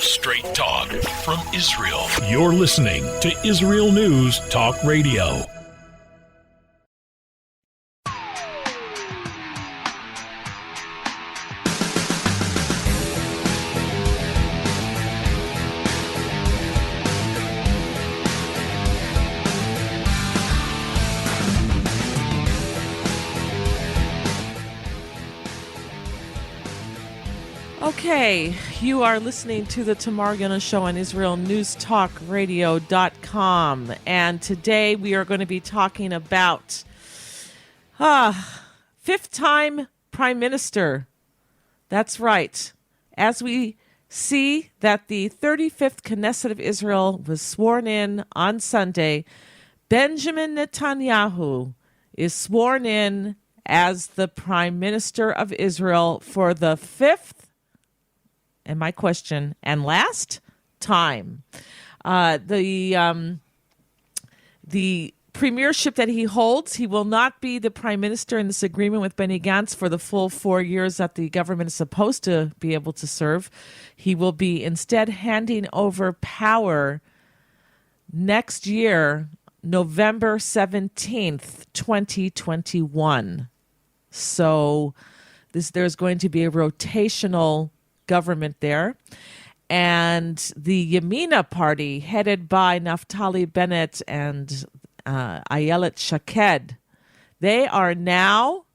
Straight talk from Israel. You're listening to Israel News Talk Radio. Okay, you are listening to the Tamar Yonah Show on IsraelNewsTalkRadio.com, and today we are going to be talking about fifth-time Prime Minister. That's right. As we see that the 35th Knesset of Israel was sworn in on Sunday, Benjamin Netanyahu is sworn in as the Prime Minister of Israel for the fifth, and my question, and last time. The premiership that he holds, he will not be the prime minister in this agreement with Benny Gantz for the full 4 years that the government is supposed to be able to serve. He will be instead handing over power next year, November 17th, 2021. So there's going to be a rotational government there. And the Yamina party, headed by Naftali Bennett and Ayelet Shaked, they are now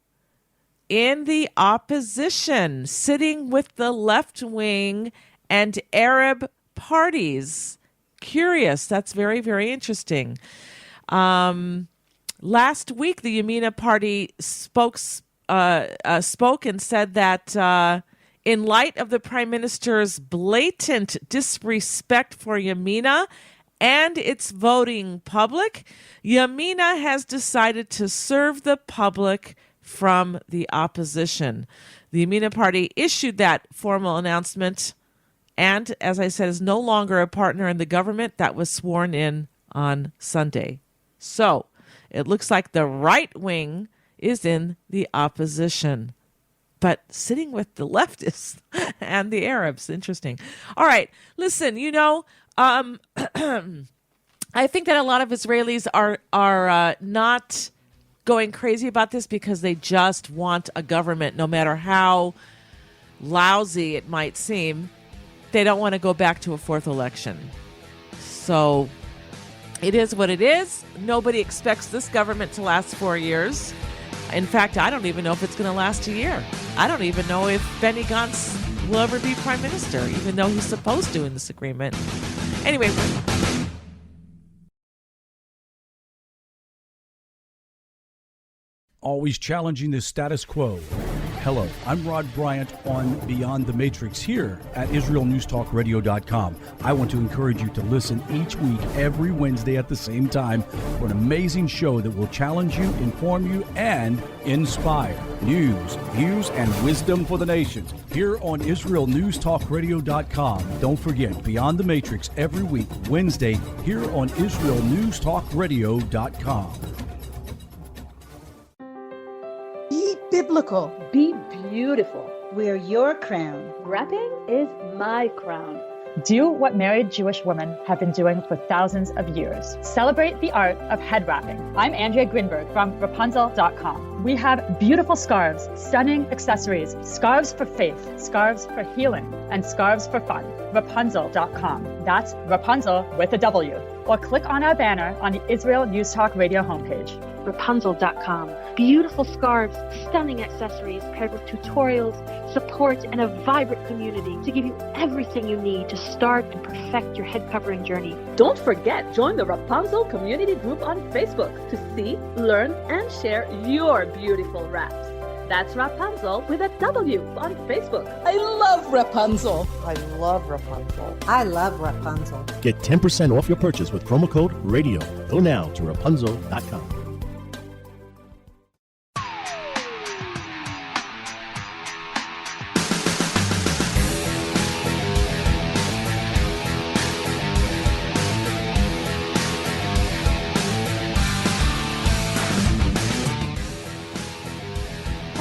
in the opposition, sitting with the left wing and Arab parties. Curious. That's very, very interesting. Last week, the Yamina party spoke and said that in light of the Prime Minister's blatant disrespect for Yamina and its voting public, Yamina has decided to serve the public from the opposition. The Yamina party issued that formal announcement and, as I said, is no longer a partner in the government that was sworn in on Sunday. So it looks like the right wing is in the opposition, but sitting with the leftists and the Arabs. Interesting. All right. Listen, I think that a lot of Israelis are not going crazy about this because they just want a government, no matter how lousy it might seem. They don't want to go back to a fourth election. So it is what it is. Nobody expects this government to last 4 years. In fact, I don't even know if it's going to last a year. I don't even know if Benny Gantz will ever be prime minister, even though he's supposed to in this agreement. Anyway. Always challenging the status quo. Hello, I'm Rod Bryant on Beyond the Matrix here at IsraelNewsTalkRadio.com. I want to encourage you to listen each week, every Wednesday at the same time, for an amazing show that will challenge you, inform you, and inspire. News, views, and wisdom for the nations here on IsraelNewsTalkRadio.com. Don't forget, Beyond the Matrix every week, Wednesday, here on IsraelNewsTalkRadio.com. Biblical. Be beautiful. Wear your crown. Wrapping is my crown. Do what married Jewish women have been doing for thousands of years. Celebrate the art of head wrapping. I'm Andrea Grinberg from Rapunzel.com. We have beautiful scarves, stunning accessories, scarves for faith, scarves for healing, and scarves for fun. Rapunzel.com. That's Rapunzel with a W. Or click on our banner on the Israel News Talk Radio homepage. Rapunzel.com. Beautiful scarves, stunning accessories paired with tutorials, support, and a vibrant community to give you everything you need to start and perfect your head covering journey. Don't forget, join the Rapunzel community group on Facebook to see, learn, and share your beautiful wraps. That's Rapunzel with a W on Facebook. I love Rapunzel. I love Rapunzel. I love Rapunzel. Get 10% off your purchase with promo code RADIO. Go now to Rapunzel.com.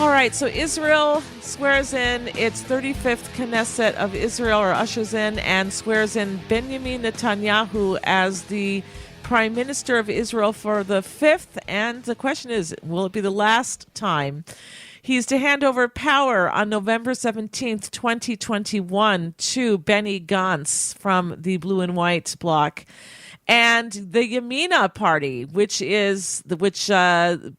All right, so Israel swears in its 35th Knesset of Israel, or ushers in and swears in Binyamin Netanyahu as the Prime Minister of Israel for the 5th. And the question is, will it be the last time? He's to hand over power on November 17th, 2021 to Benny Gantz from the Blue and White bloc. And the Yamina party, which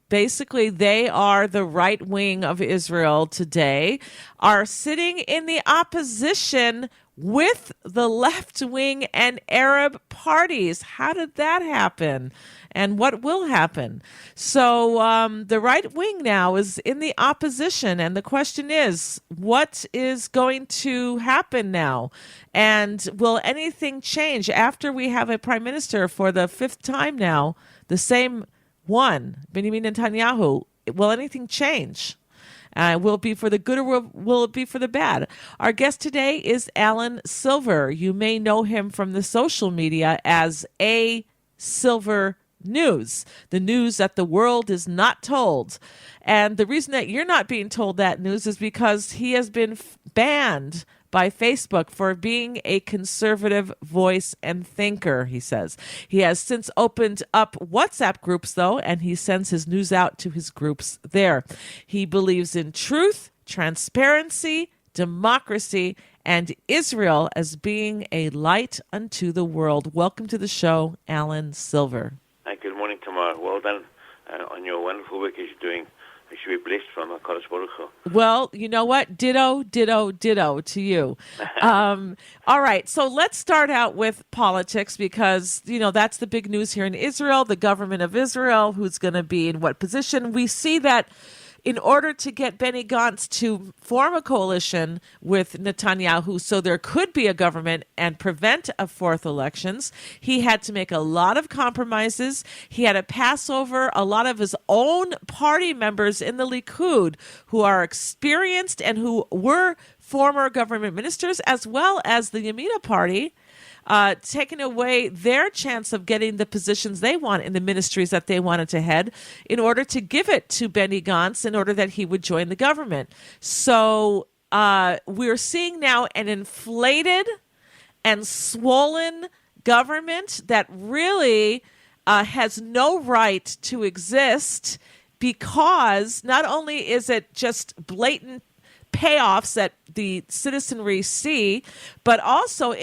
basically they are the right wing of Israel today, are sitting in the opposition with the left wing and Arab parties. How did that happen? And what will happen? So the right wing now is in the opposition. And the question is, what is going to happen now? And will anything change after we have a prime minister for the 5th time now, the same one, Binyamin Netanyahu? Will anything change? Will it be for the good or will it be for the bad? Our guest today is Alan Silver. You may know him from the social media as A. Silver News, the news that the world is not told. And the reason that you're not being told that news is because he has been banned by Facebook for being a conservative voice and thinker, he says. He has since opened up WhatsApp groups, though, and he sends his news out to his groups there. He believes in truth, transparency, democracy, and Israel as being a light unto the world. Welcome to the show, Alan Silver. Hi, good morning, Tamar. Well done on your wonderful work as you're doing. You should be blessed from HaKadosh Baruch Hu. Well, you know what? Ditto, ditto, ditto to you. All right, so let's start out with politics because, that's the big news here in Israel, the government of Israel, who's going to be in what position. We see that in order to get Benny Gantz to form a coalition with Netanyahu so there could be a government and prevent a 4th elections, he had to make a lot of compromises. He had to pass over a lot of his own party members in the Likud who are experienced and who were former government ministers, as well as the Yamina party, taking away their chance of getting the positions they want in the ministries that they wanted to head in order to give it to Benny Gantz in order that he would join the government. So we're seeing now an inflated and swollen government that really has no right to exist because not only is it just blatant payoffs that the citizenry see, but also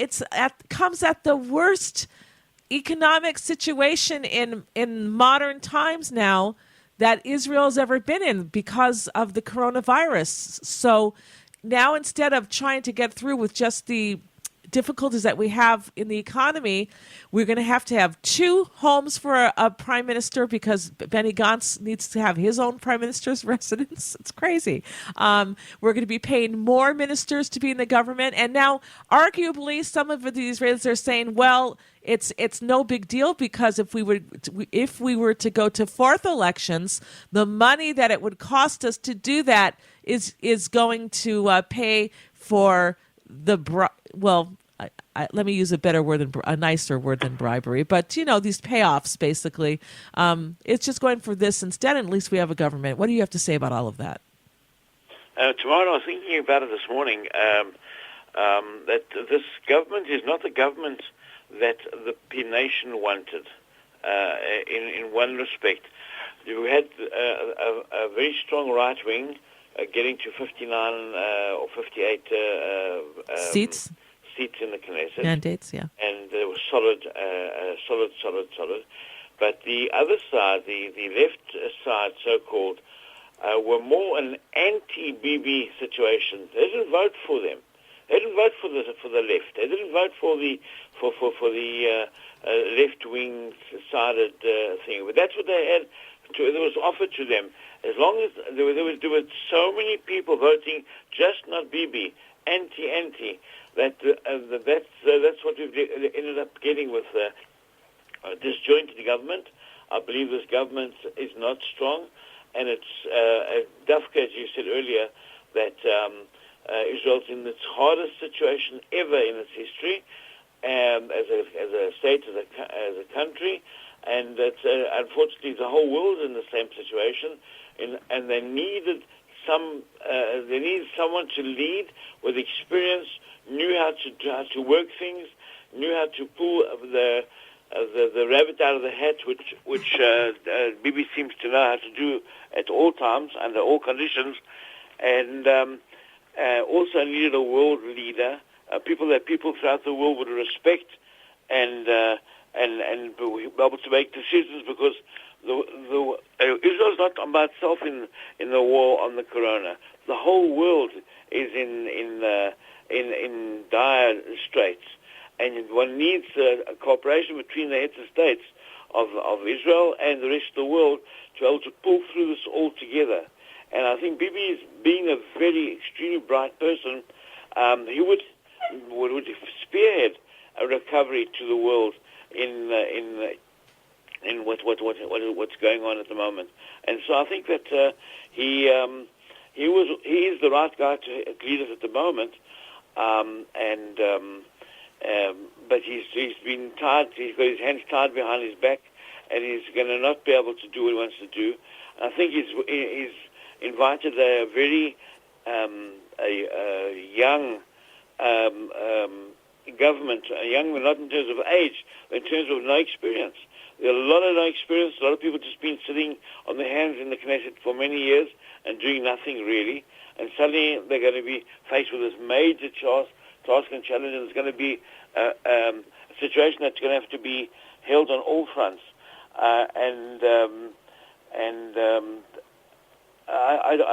comes at the worst economic situation in modern times now that Israel's ever been in because of the coronavirus. So now instead of trying to get through with just the difficulties that we have in the economy, we're going to have 2 homes for a prime minister because Benny Gantz needs to have his own prime minister's residence. It's crazy. We're going to be paying more ministers to be in the government. And now, arguably, some of the Israelis are saying, well, it's no big deal because if we were to go to 4th elections, the money that it would cost us to do that is going to pay for let me use a better word, a nicer word than bribery. But, these payoffs, basically, it's just going for this instead, and at least we have a government. What do you have to say about all of that? Tomorrow, I was thinking about it this morning, that this government is not the government that the nation wanted in one respect. You had a very strong right wing getting to 59 or 58 seats in the Knesset. Mandates, yeah. And it was solid. But the other side, the left side, so-called, were more an anti-Bibi situation. They didn't vote for them. They didn't vote for the left. They didn't vote for the left-wing sided thing. But that's what they had. That was offered to them. As long as there were so many people voting, just not Bibi, anti, that's what we've ended up getting with disjointed government. I believe this government is not strong, and it's Dafka, as you said earlier, that Israel's in its hardest situation ever in its history, as a state, as a country, and that unfortunately the whole world is in the same situation, and they needed someone to lead with experience, knew how to work things, knew how to pull the rabbit out of the hat, which Bibi seems to know how to do at all times, under all conditions, and also needed a world leader, people throughout the world would respect, and be able to make decisions, because Israel's not by itself in the war on the corona. The whole world is in dire straits. And one needs a cooperation between the heads of states of Israel and the rest of the world to be able to pull through this all together. And I think Bibi, is being a very extremely bright person, he would spearhead a recovery to the world in what's going on at the moment. And so I think that he is the right guy to lead us at the moment. But he's been tied. He's got his hands tied behind his back, and he's going to not be able to do what he wants to do. I think he's invited a very young government, young not in terms of age, but in terms of no experience. There are a lot of no experience. A lot of people just been sitting on their hands in the Knesset for many years and doing nothing really. And suddenly they're going to be faced with this major task and challenge, and it's going to be a situation that's going to have to be held on all fronts. I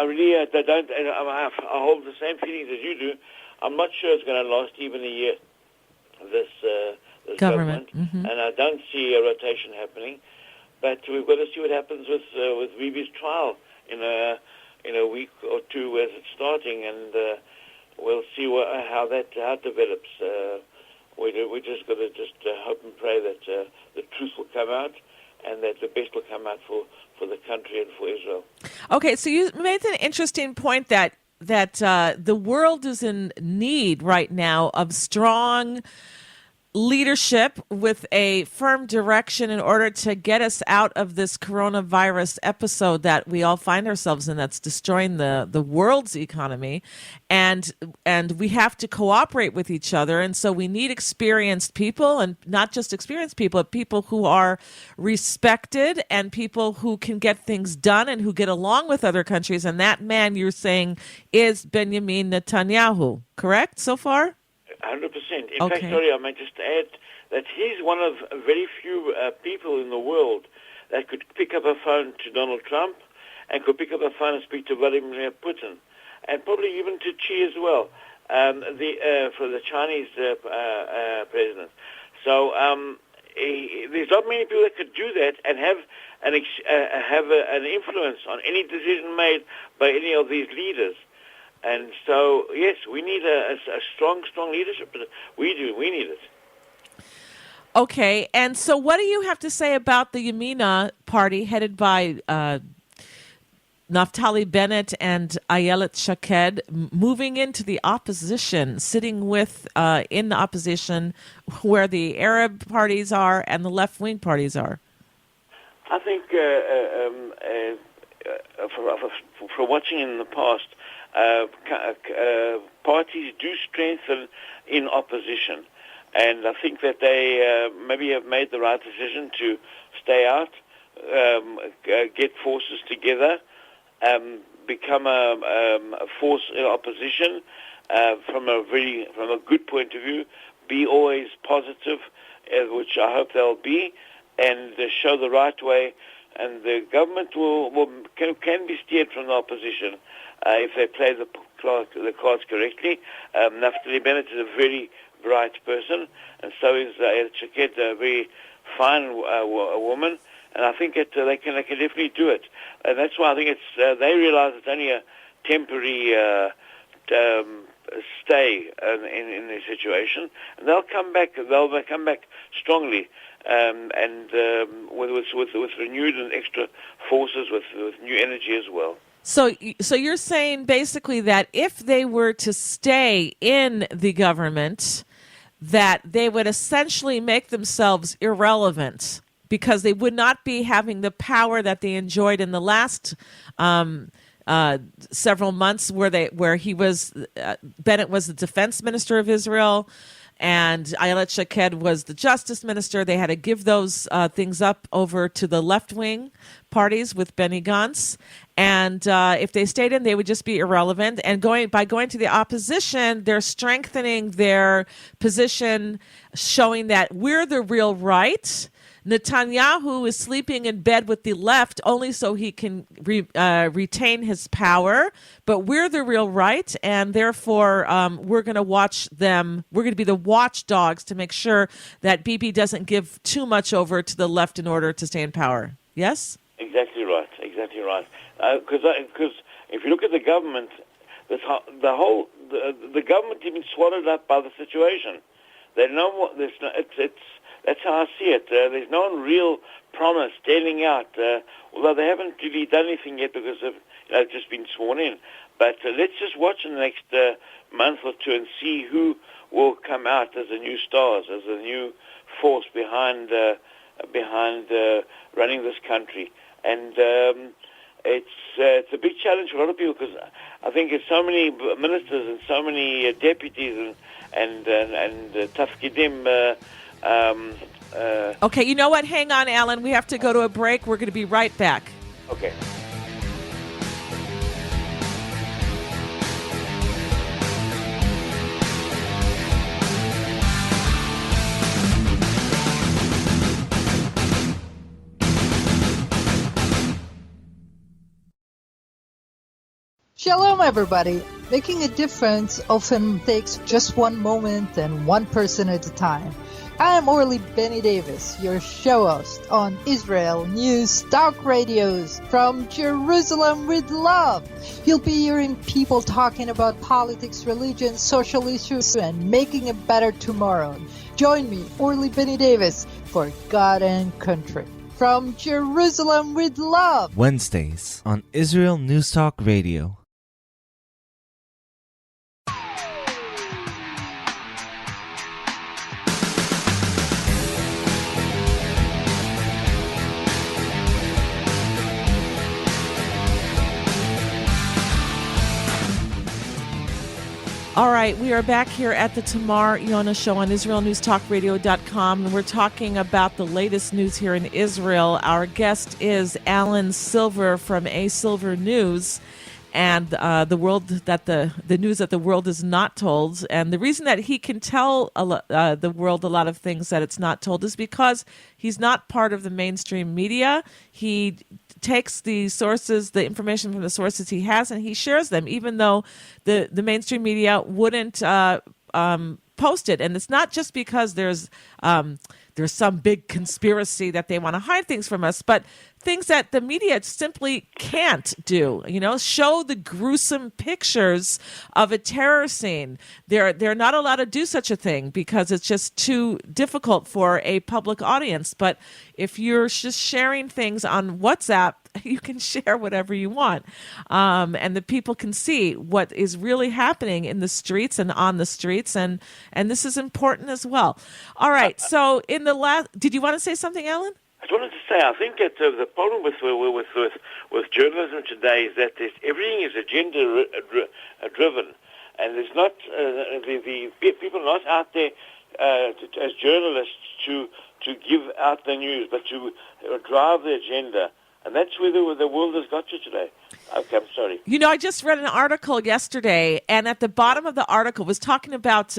really don't. I hold the same feelings as you do. I'm not sure it's going to last even a year. This government, and I don't see a rotation happening. But we've got to see what happens with Bibi's trial in a week or two as it's starting, and we'll see how it develops. We just got to hope and pray that the truth will come out, and that the best will come out for the country and for Israel. Okay, so you made an interesting point that the world is in need right now of strong leadership with a firm direction in order to get us out of this coronavirus episode that we all find ourselves in, that's destroying the world's economy, and we have to cooperate with each other. And so we need experienced people, and not just experienced people, but people who are respected and people who can get things done and who get along with other countries. And that man, you're saying, is Binyamin Netanyahu, correct so far? 100%. In fact, sorry, I might just add that he's one of very few people in the world that could pick up a phone to Donald Trump and could pick up a phone and speak to Vladimir Putin, and probably even to Xi as well, for the Chinese president. So there's not many people that could do that and have an influence on any decision made by any of these leaders. And so, yes, we need a strong leadership. We need it. Okay, and so what do you have to say about the Yamina party headed by Naftali Bennett and Ayelet Shaked moving into the opposition, sitting with in the opposition where the Arab parties are and the left-wing parties are? I think for watching in the past, parties do strengthen in opposition, and I think that they maybe have made the right decision to stay out, get forces together, become a force in opposition from a good point of view, be always positive, which I hope they'll be, and show the right way, and the government can be steered from the opposition. If they play the cards correctly. Naftali Bennett is a very bright person, and so is Ayelet Shaked, a very fine woman, and I think they can definitely do it. And that's why I think they realize it's only a temporary stay in this situation, and they'll come back. They'll come back strongly, and with renewed and extra forces, with new energy as well. So you're saying basically that if they were to stay in the government, that they would essentially make themselves irrelevant because they would not be having the power that they enjoyed in the last several months where he was Bennett was the defense minister of Israel, and Ayelet Shaked was the justice minister. They had to give those things up over to the left-wing parties with Benny Gantz. And if they stayed in, they would just be irrelevant. And by going to the opposition, they're strengthening their position, showing that we're the real right. Netanyahu is sleeping in bed with the left only so he can retain his power. But we're the real right, and therefore we're going to watch them. We're going to be the watchdogs to make sure that Bibi doesn't give too much over to the left in order to stay in power. Yes? Exactly right. Exactly right. Because if you look at the government, the government even swallowed up by the situation. They know what that's how I see it. There's no real promise standing out, although they haven't really done anything yet because they've just been sworn in. But let's just watch in the next month or two and see who will come out as the new stars, as the new force behind running this country. And it's a big challenge for a lot of people because I think there's so many ministers and so many deputies and tafkidim. Okay, you know what? Hang on, Alan. We have to go to a break. We're going to be right back. Okay. Shalom, everybody. Making a difference often takes just one moment and one person at a time. I am Orly Benny Davis, your show host on Israel News Talk Radios from Jerusalem with Love. You'll be hearing people talking about politics, religion, social issues, and making a better tomorrow. Join me, Orly Benny Davis, for God and Country. From Jerusalem with Love. Wednesdays on Israel News Talk Radio. All right, we are back here at the Tamar Yonah Show on IsraelNewsTalkRadio.com, and we're talking about the latest news here in Israel. Our guest is Alan Silver from A Silver News, and the news that the world is not told. And the reason that he can tell the world a lot of things that it's not told is because he's not part of the mainstream media. He takes the information from the sources he has, and he shares them, even though the mainstream media wouldn't post it. And it's not just because there's some big conspiracy that they want to hide things from us, but things that the media simply can't do. Show the gruesome pictures of a terror scene. They're not allowed to do such a thing because it's just too difficult for a public audience. But if you're just sharing things on WhatsApp, you can share whatever you want. And the people can see what is really happening in the streets and on the streets. And this is important as well. All right. So did you want to say something, Alan? I just wanted to say, I think that the problem with journalism today is that everything is agenda driven, and there's not the people are not out there as journalists to give out the news, but to drive the agenda. And that's where the world has got to today. Okay, I'm sorry. I just read an article yesterday, and at the bottom of the article was talking about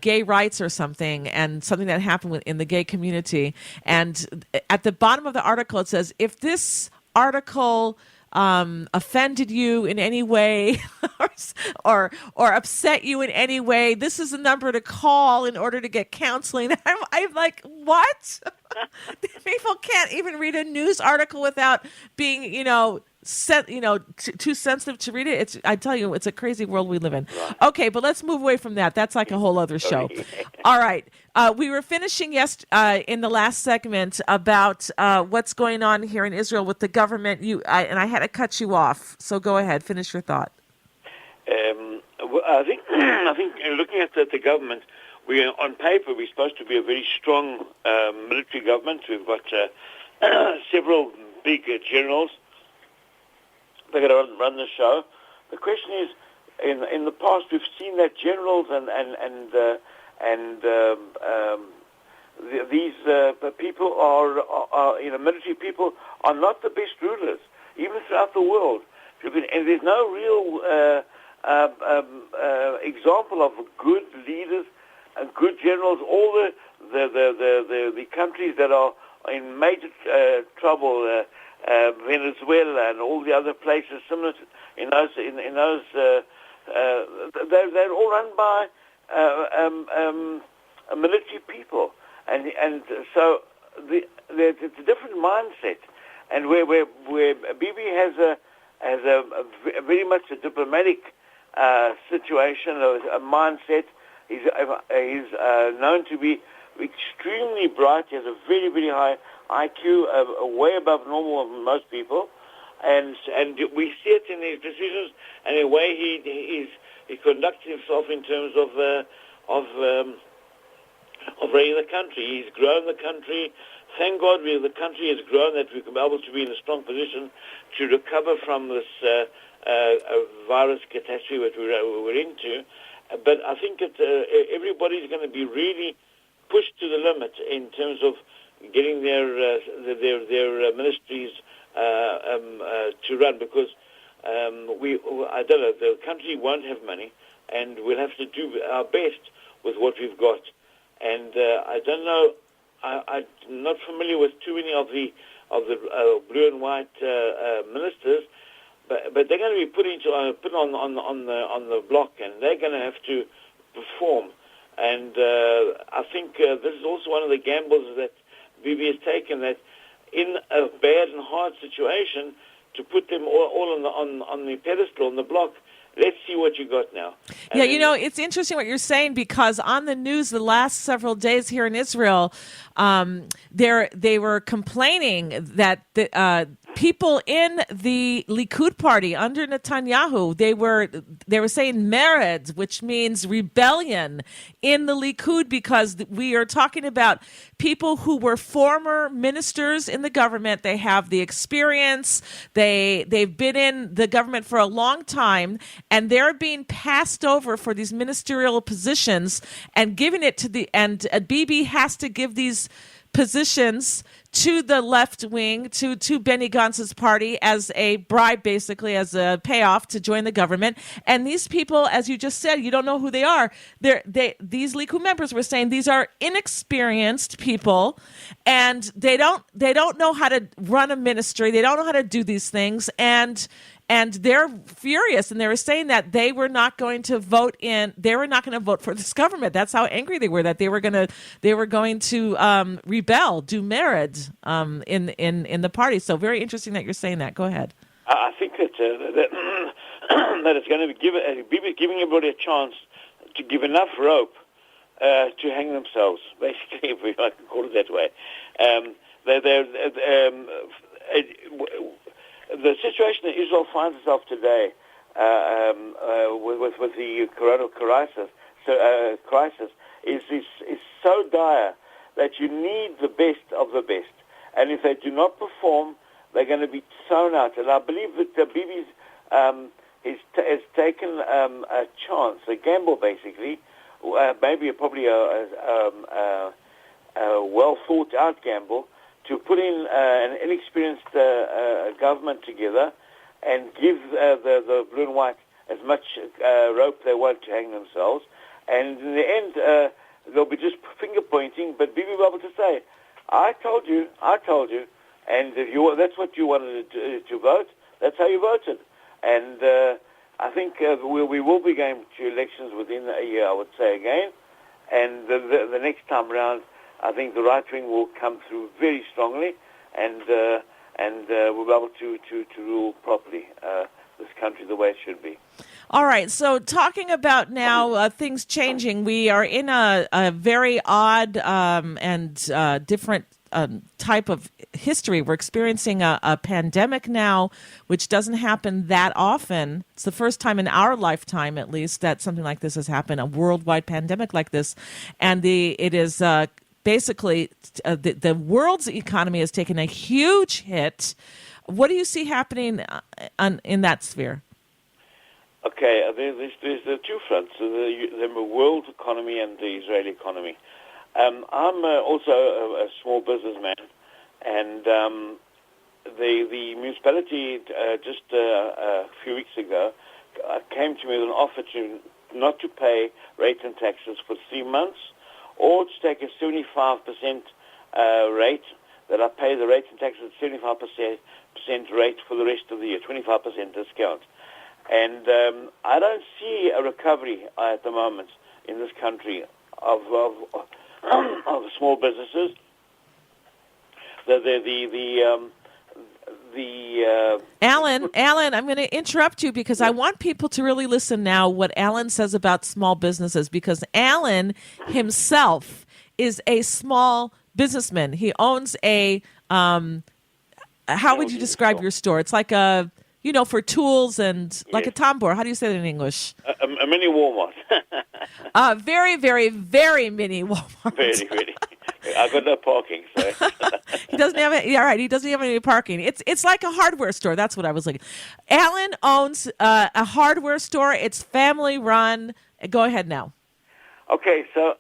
gay rights or something, and something that happened in the gay community. And at the bottom of the article, it says, if this article offended you in any way or upset you in any way, this is the number to call in order to get counseling. I'm like, what? People can't even read a news article without being, too sensitive to read it. I tell you, it's a crazy world we live in. Okay, but let's move away from that. That's like a whole other show. All right. We were finishing in the last segment about what's going on here in Israel with the government. And I had to cut you off. So go ahead, finish your thought. I think looking at the government, on paper we're supposed to be a very strong military government. We've got several big generals. they're going to run the show. The question is, in the past we've seen that generals and these people are military people are not the best rulers, even throughout the world. And there's no real example of good leaders and good generals. All the countries that are in major trouble, Venezuela and all the other places similar to, they're all run by military people, and so it's a different mindset, and where Bibi has a very much a diplomatic situation, a mindset. He's known to be extremely bright. He has a very, very high IQ, way above normal of most people, and we see it in his decisions and the way he conducts himself in terms of running the country. He's grown the country. Thank God the country has grown that we can be able to be in a strong position to recover from this virus catastrophe that we're into. But I think that everybody's going to be really pushed to the limit in terms of getting their ministries to run, because I don't know, the country won't have money, and we'll have to do our best with what we've got. And I don't know, I'm not familiar with too many of the blue and white ministers, but they're going to be put on the block, and they're going to have to perform. And I think this is also one of the gambles that Bibi has taken, that in a bad and hard situation, to put them all on the pedestal, on the block. Let's see what you got now. And it's interesting what you're saying, because on the news the last several days here in Israel, they were complaining that the people in the Likud party under Netanyahu, they were saying mered, which means rebellion in the Likud, because we are talking about people who were former ministers in the government. They have the experience. They've been in the government for a long time, and they're being passed over for these ministerial positions and giving it to and Bibi has to give these positions to the left wing, to Benny Gantz's party as a bribe, basically, as a payoff to join the government. And these people, as you just said, you don't know who they are. These Likud members were saying these are inexperienced people, and they don't know how to run a ministry. They don't know how to do these things, and they're furious, and they were saying that they were not going to vote for this government. That's how angry they were, that they were going to rebel, do mered in the party. So very interesting that you're saying that. Go ahead. I think that it's going to be giving everybody a chance to give enough rope to hang themselves, basically, if we like to call it that way. The situation that Israel finds itself today with the corona crisis is so dire that you need the best of the best. And if they do not perform, they're going to be thrown out. And I believe that Bibi has taken a chance, a gamble, basically, maybe probably a well-thought-out gamble, to put in an inexperienced government together and give the blue and white as much rope they want to hang themselves. And in the end, they'll be just finger-pointing, but Bibi will be able to say, I told you, and if that's what you wanted to vote, that's how you voted. And I think we will be going to elections within a year, I would say again, and the next time around, I think the right wing will come through very strongly, and we'll be able to rule properly this country the way it should be. All right. So talking about now things changing, we are in a very odd and different type of history. We're experiencing a pandemic now, which doesn't happen that often. It's the first time in our lifetime, at least, that something like this has happened, a worldwide pandemic like this. And it is basically the world's economy has taken a huge hit. What do you see happening in that sphere? Okay, there's the two fronts, the world economy and the Israeli economy. I'm also a small businessman, and the municipality just a few weeks ago came to me with an offer not to pay rates and taxes for 3 months, or to take a 75% rate, that I pay the rates and taxes at 75% rate for the rest of the year, 25% discount. And I don't see a recovery at the moment in this country of small businesses. Alan, I'm going to interrupt you because I want people to really listen now what Alan says about small businesses, because Alan himself is a small businessman. He owns a, how would you describe your store? It's like a, for tools and like a Tamar. How do you say that in English? A mini Walmart. Very, very, very mini Walmart. Very, very. I've got no parking, so. He doesn't have it. Yeah, right. He doesn't have any parking. It's like a hardware store. That's what I was looking. Alan owns a hardware store. It's family run. Go ahead now. Okay, so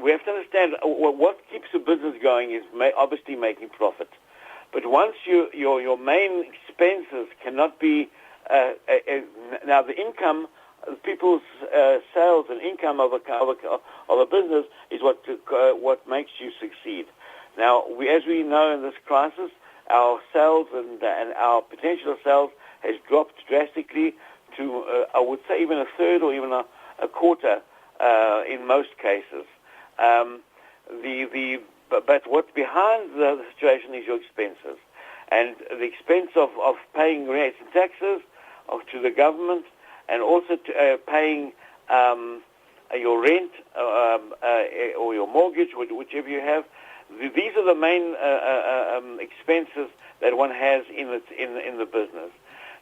we have to understand what keeps a business going is obviously making profit. But once your main expenses cannot be now the income, people's sales and income of a business is what makes you succeed. Now, as we know in this crisis, our sales and our potential sales has dropped drastically to I would say even a third or even a quarter in most cases. But what's behind the situation is your expenses, and the expense of paying rates and taxes to the government, and also paying your rent or your mortgage, whichever you have. These are the main expenses that one has in the business.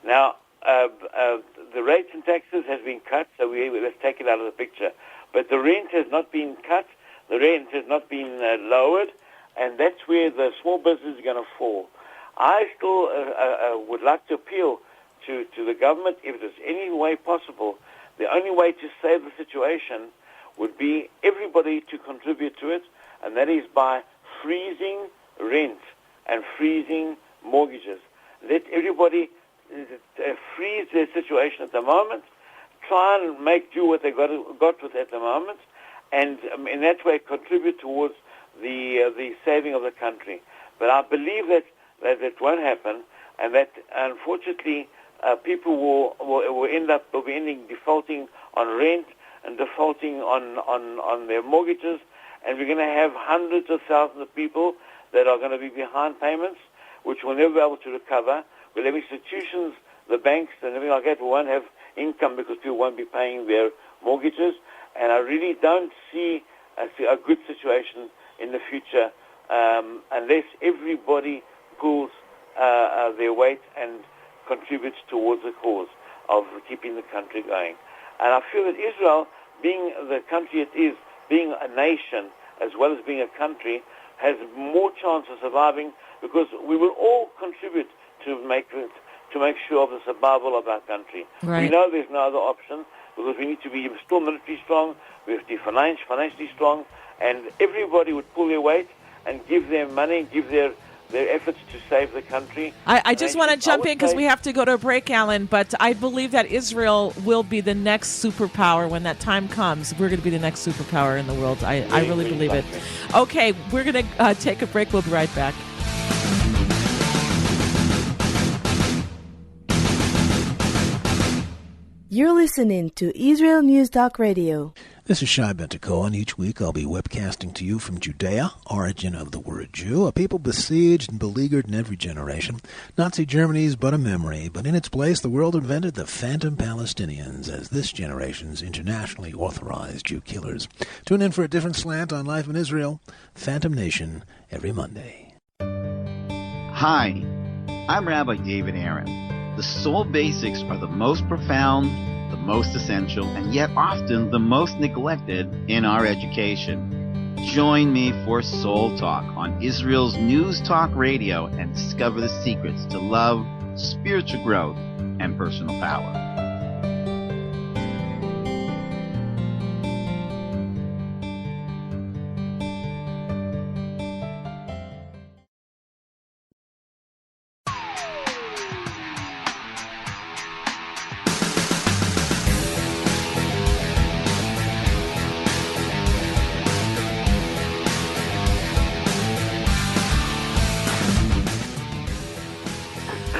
Now, the rates and taxes has been cut, so let's take it out of the picture. But the rent has not been cut. The rent has not been lowered, and that's where the small business is going to fall. I still would like to appeal to the government, if there's any way possible. The only way to save the situation would be everybody to contribute to it, and that is by freezing rent and freezing mortgages. Let everybody freeze their situation at the moment, try and do what they got with at the moment, and in that way contribute towards the saving of the country. But I believe that won't happen, and that unfortunately people will be ending defaulting on rent and defaulting on their mortgages, and we're going to have hundreds of thousands of people that are going to be behind payments, which will never be able to recover. We'll have institutions, the banks, and everything like that won't have income because people won't be paying their mortgages. And I really don't see a good situation in the future unless everybody pulls their weight and contributes towards the cause of keeping the country going. And I feel that Israel, being the country it is, being a nation as well as being a country, has more chance of surviving because we will all contribute to make sure of the survival of our country. Right. We know there's no other option because we need to be still military strong, we have to be financially strong, and everybody would pull their weight and give their money, give their efforts to save the country. I just want to jump in because we have to go to a break, Alan, but I believe that Israel will be the next superpower when that time comes. We're going to be the next superpower in the world. I really believe it. Okay, we're going to take a break. We'll be right back. You're listening to Israel News Talk Radio. This is Shai Bentako, and each week I'll be webcasting to you from Judea, origin of the word Jew, a people besieged and beleaguered in every generation. Nazi Germany's but a memory, but in its place the world invented the phantom Palestinians as this generation's internationally authorized Jew killers. Tune in for a different slant on life in Israel, Phantom Nation, every Monday. Hi, I'm Rabbi David Aaron. The soul basics are the most profound, the most essential, and yet often the most neglected in our education. Join me for Soul Talk on Israel's News Talk Radio and discover the secrets to love, spiritual growth, and personal power.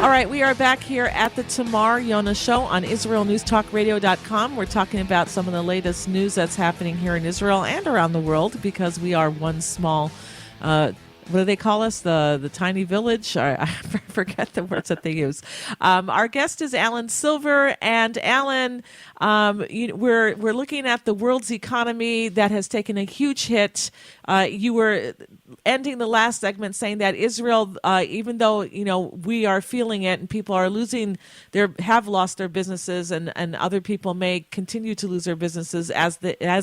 All right, we are back here at the Tamar Yonah Show on IsraelNewsTalkRadio.com. We're talking about some of the latest news that's happening here in Israel and around the world because we are one small, what do they call us? The tiny village? I forget the words that they use. Our guest is Alan Silver, and Alan, we're looking at the world's economy that has taken a huge hit. You were ending the last segment saying that Israel, even though we are feeling it and people are have lost their businesses, and other people may continue to lose their businesses as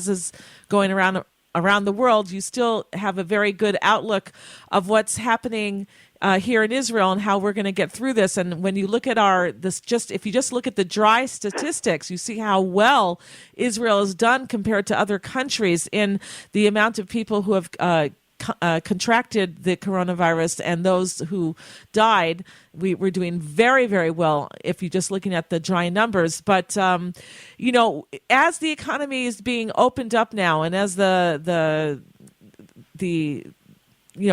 is going around the world, you still have a very good outlook of what's happening here in Israel and how we're going to get through this. And when you look at if you just look at the dry statistics, you see how well Israel has done compared to other countries in the amount of people who have contracted the coronavirus and those who died. We're doing very, very well if you're just looking at the dry numbers. But, as the economy is being opened up now, and as the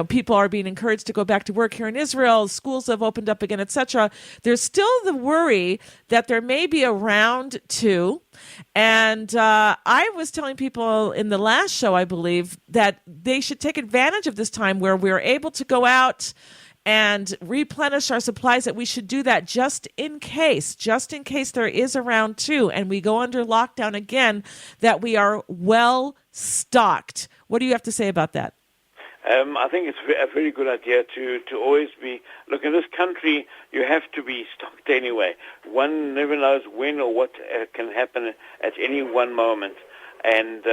people are being encouraged to go back to work here in Israel, schools have opened up again, etc., there's still the worry that there may be a round two. And I was telling people in the last show, I believe, that they should take advantage of this time where we're able to go out and replenish our supplies, that we should do that just in case there is a round two and we go under lockdown again, that we are well stocked. What do you have to say about that? I think it's a very good idea to always be, look, in this country, you have to be stocked anyway. One never knows when or what can happen at any one moment. And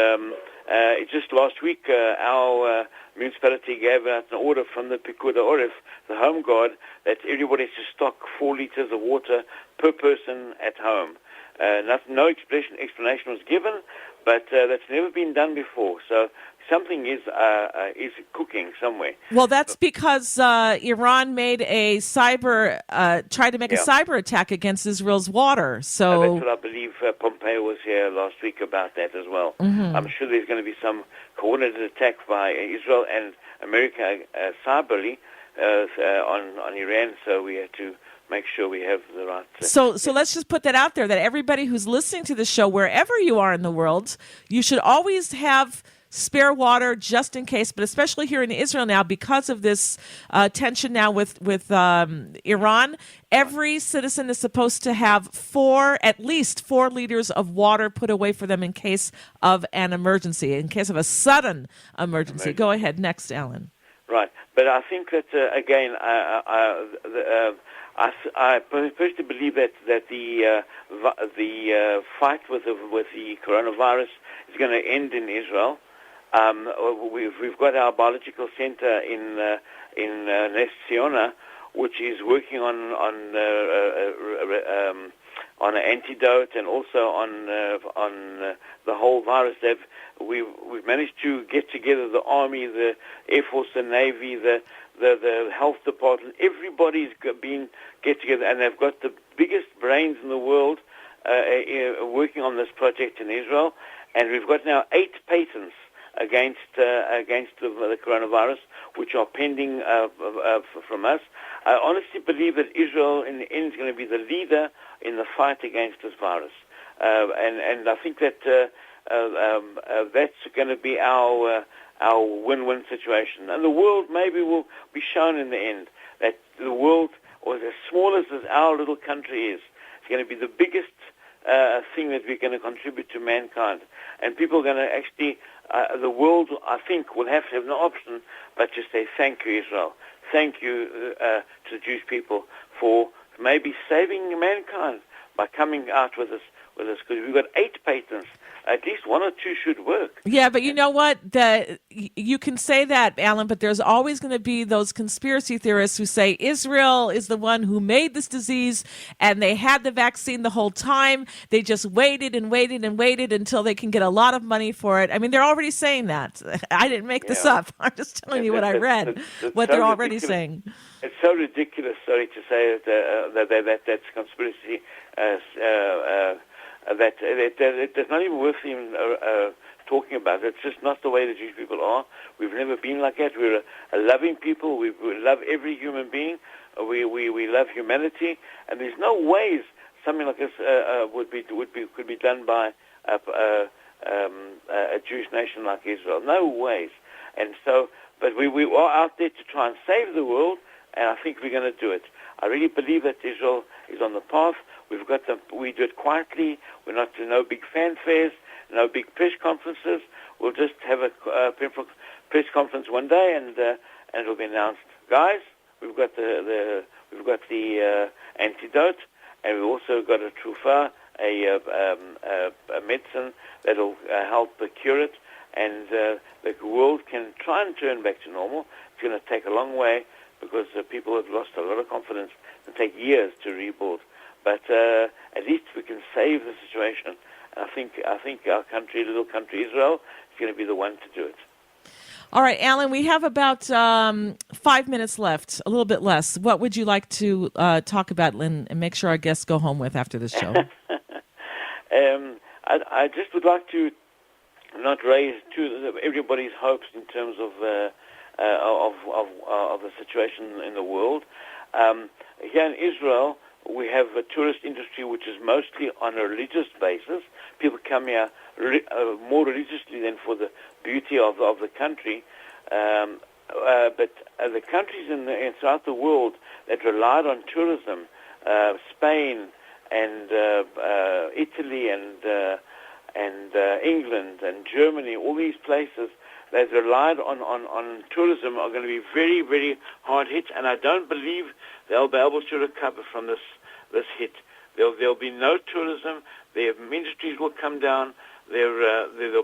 just last week, our municipality gave out an order from the Pikud Orif, the Home Guard, that everybody is to stock 4 liters of water per person at home. No explanation was given, but that's never been done before. So something is cooking somewhere. Well, that's because Iran made a tried to make a cyber attack against Israel's water. So that's what I believe. Pompeo was here last week about that as well. Mm-hmm. I'm sure there's going to be some coordinated attack by Israel and America cyberly on Iran. So we have to make sure we have the right... So let's just put that out there, that everybody who's listening to the show, wherever you are in the world, you should always have spare water just in case, but especially here in Israel now, because of this tension now with Iran, every citizen is supposed to have at least 4 liters of water put away for them in case of an emergency, in case of a sudden emergency. Go ahead. Next, Alan. Right. But I think that, again, I personally believe that the fight with the coronavirus is going to end in Israel. We've got our biological center in Ness Ziona, which is working on an antidote and also on the whole virus. We've managed to get together the Army, the Air Force, the Navy, the Health Department. Everybody's get together, and they've got the biggest brains in the world working on this project in Israel. And we've got now 8 patents against the coronavirus, which are pending from us. I honestly believe that Israel, in the end, is going to be the leader in the fight against this virus, and I think that that's going to be our win-win situation. And the world maybe will be shown in the end that the world, or as small as our little country is going to be the biggest thing that we're going to contribute to mankind. And people are going to actually, the world, I think, will have to have no option but to say thank you, Israel. Thank you to the Jewish people for maybe saving mankind by coming out with us. Because we've got 8 patents at least one or two should work. Yeah, but you know what? You can say that, Alan, but there's always going to be those conspiracy theorists who say Israel is the one who made this disease and they had the vaccine the whole time. They just waited and waited and waited until they can get a lot of money for it. I mean, they're already saying that. I didn't make this up. I'm just telling you what I read, what they're already saying. It's so ridiculous, sorry, to say that's conspiracy. That it's not even worth even talking about. It's just not the way the Jewish people are. We've never been like that. We're a loving people. We love every human being. We love humanity, and there's no ways something like this could be done by a Jewish nation like Israel. No ways. And so, but we are out there to try and save the world, and I think we're going to do it. I really believe that Israel is on the path. We do it quietly. We're not doing no big fanfares, no big press conferences. We'll just have a press conference one day, and it'll be announced, guys. We've got the antidote, and we've also got a trufa, a medicine that'll help cure it, and the world can try and turn back to normal. It's going to take a long way because people have lost a lot of confidence. It'll take years to rebuild. But at least we can save the situation. And I think our country, little country Israel, is going to be the one to do it. All right, Alan, we have about 5 minutes left, a little bit less. What would you like to talk about and make sure our guests go home with after this show? I just would like to not raise everybody's hopes in terms of the situation in the world. Here in Israel, we have a tourist industry which is mostly on a religious basis. People come here more religiously than for the beauty of the country. But the countries throughout the world that relied on tourism, Spain and Italy and England and Germany, all these places that relied on tourism are going to be very, very hard hit, and I don't believe they'll be able to recover from this hit. There'll be no tourism. Their industries will come down. There'll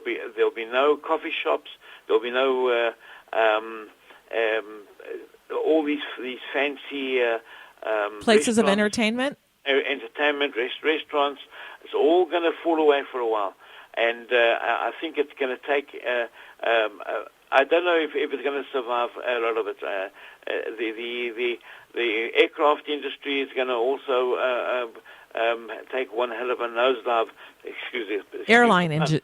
be no coffee shops. There'll be no all these fancy places of entertainment. Restaurants. It's all going to fall away for a while, and I think it's going to take. I don't know if it's going to survive a lot of it. The aircraft industry is going to also take one hell of a nosedive. Excuse me.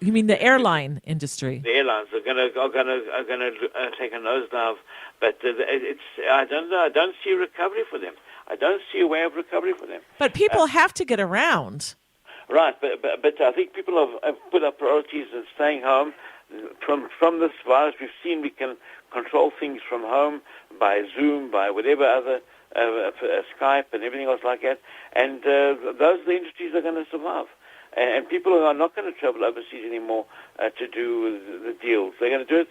You mean the airline industry? The airlines are going to take a nosedive, but I don't know. I don't see a recovery for them. I don't see a way of recovery for them. But people have to get around. Right, but I think people have put up priorities of staying home. From this virus, we've seen we can control things from home by Zoom, by whatever other Skype and everything else like that. And those are the industries that are going to survive. And people are not going to travel overseas anymore to do the deals. They're going to do it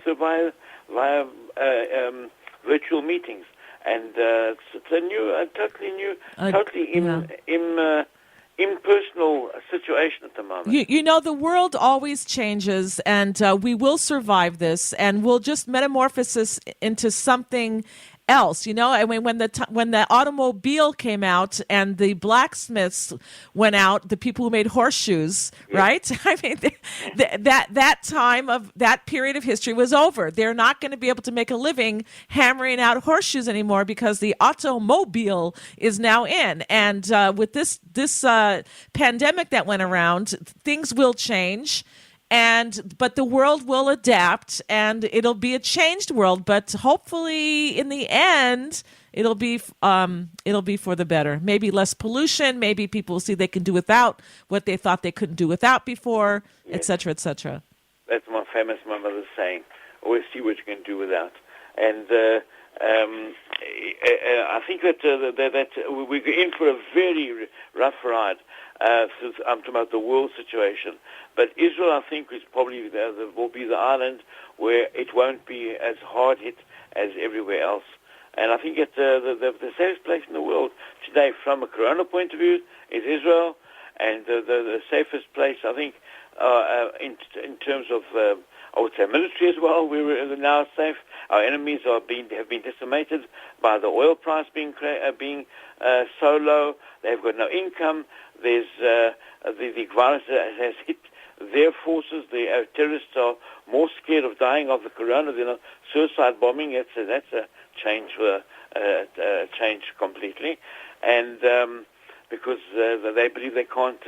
via virtual meetings. And it's a totally impersonal situation at the moment. You know, the world always changes, and we will survive this, and we'll just metamorphose into something else. You know, I mean, when the automobile came out and the blacksmiths went out, the people who made horseshoes, right? I mean, that time of that period of history was over. They're not going to be able to make a living hammering out horseshoes anymore because the automobile is now in. And with this pandemic that went around, things will change. But the world will adapt, and it'll be a changed world. But hopefully, in the end, it'll be for the better. Maybe less pollution. Maybe people will see they can do without what they thought they couldn't do without before, et cetera, et cetera. That's my mother's saying. Always see what you can do without. And I think that we're in for a very rough ride. Since I'm talking about the world situation. But Israel, I think, is probably will be the island where it won't be as hard hit as everywhere else. And I think it's the safest place in the world today, from a corona point of view, is Israel. And the safest place, I think, in terms of, I would say, military as well. We were now safe. Our enemies have been decimated by the oil price being so low. They've got no income. There's the virus has hit their forces. The terrorists are more scared of dying of the corona than of suicide bombing. That's a change, change completely, and because they believe they can't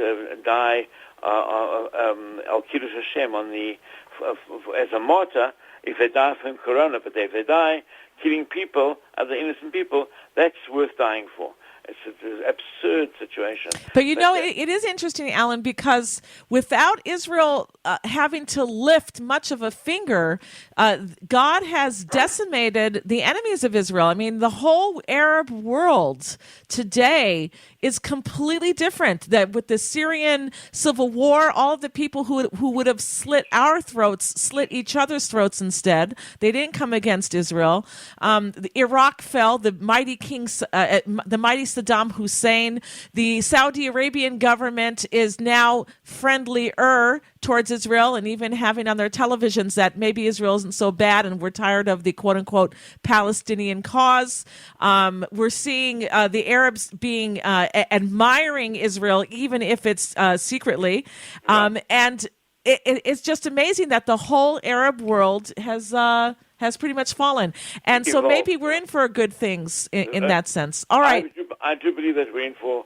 die al Kiddush Hashem as a martyr if they die from corona, but if they die killing people, other innocent people, that's worth dying for. It's an absurd situation. But it is interesting, Alan, because without Israel having to lift much of a finger, God has decimated the enemies of Israel. I mean, the whole Arab world today is completely different. That with the Syrian civil war, all of the people who would have slit our throats, slit each other's throats instead. They didn't come against Israel. Iraq fell. The mighty Saddam Hussein. The Saudi Arabian government is now friendlier towards Israel, and even having on their televisions that maybe Israel isn't so bad and we're tired of the quote-unquote Palestinian cause. We're seeing the Arabs being admiring Israel, even if it's secretly. And it's just amazing that the whole Arab world has pretty much fallen. And so maybe we're in for good things in that sense. All right. I do believe that we're in for,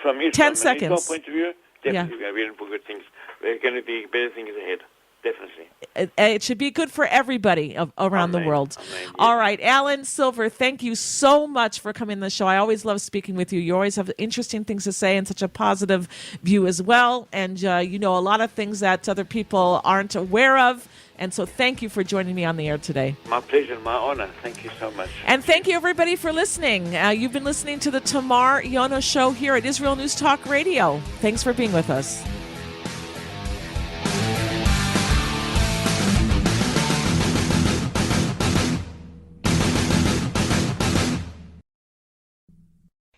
from Israel, 10 seconds. Israel point of view, definitely we're in for good things. There are going to be better things ahead. Definitely. It should be good for everybody around the world. Amen. All right. Alan Silver, thank you so much for coming on the show. I always love speaking with you. You always have interesting things to say and such a positive view as well. And you know a lot of things that other people aren't aware of. And so thank you for joining me on the air today. My pleasure, my honor. Thank you so much. And thank you, everybody, for listening. You've been listening to the Tamar Yonah Show here at Israel News Talk Radio. Thanks for being with us.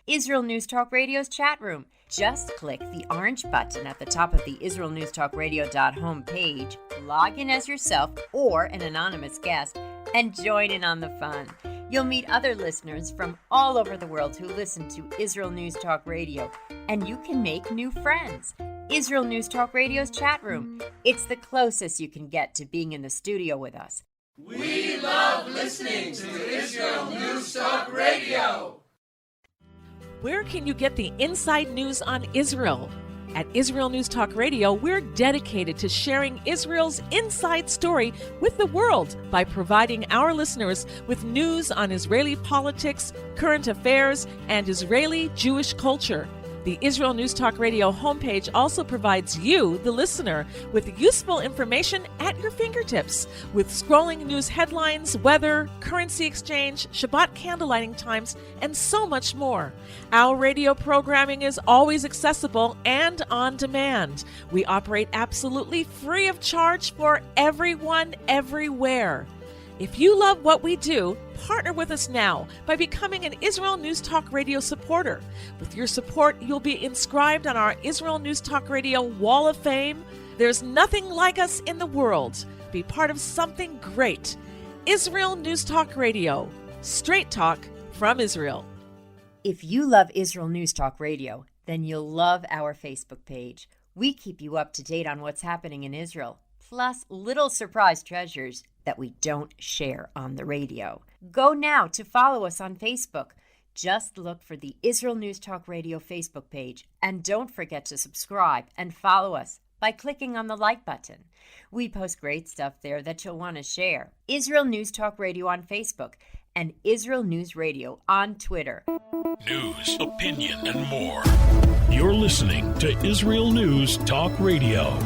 Israel News Talk Radio's chat room. Just click the orange button at the top of the IsraelNewsTalkRadio.home page, log in as yourself or an anonymous guest, and join in on the fun. You'll meet other listeners from all over the world who listen to Israel News Talk Radio, and you can make new friends. Israel News Talk Radio's chat room. It's the closest you can get to being in the studio with us. We love listening to Israel News Talk Radio. Where can you get the inside news on Israel? At Israel News Talk Radio, we're dedicated to sharing Israel's inside story with the world by providing our listeners with news on Israeli politics, current affairs, and Israeli Jewish culture. The Israel News Talk Radio homepage also provides you, the listener, with useful information at your fingertips, with scrolling news headlines, weather, currency exchange, Shabbat candlelighting times, and so much more. Our radio programming is always accessible and on demand. We operate absolutely free of charge for everyone, everywhere. If you love what we do, partner with us now by becoming an Israel News Talk Radio supporter. With your support, you'll be inscribed on our Israel News Talk Radio Wall of Fame. There's nothing like us in the world. Be part of something great. Israel News Talk Radio. Straight talk from Israel. If you love Israel News Talk Radio, then you'll love our Facebook page. We keep you up to date on what's happening in Israel, plus little surprise treasures that we don't share on the radio. Go now to follow us on Facebook. Just look for the Israel News Talk Radio Facebook page, and don't forget to subscribe and follow us by clicking on the like button. We post great stuff there that you'll want to share. Israel News Talk Radio on Facebook and Israel News Radio on Twitter. News, opinion, and more. You're listening to Israel News Talk Radio.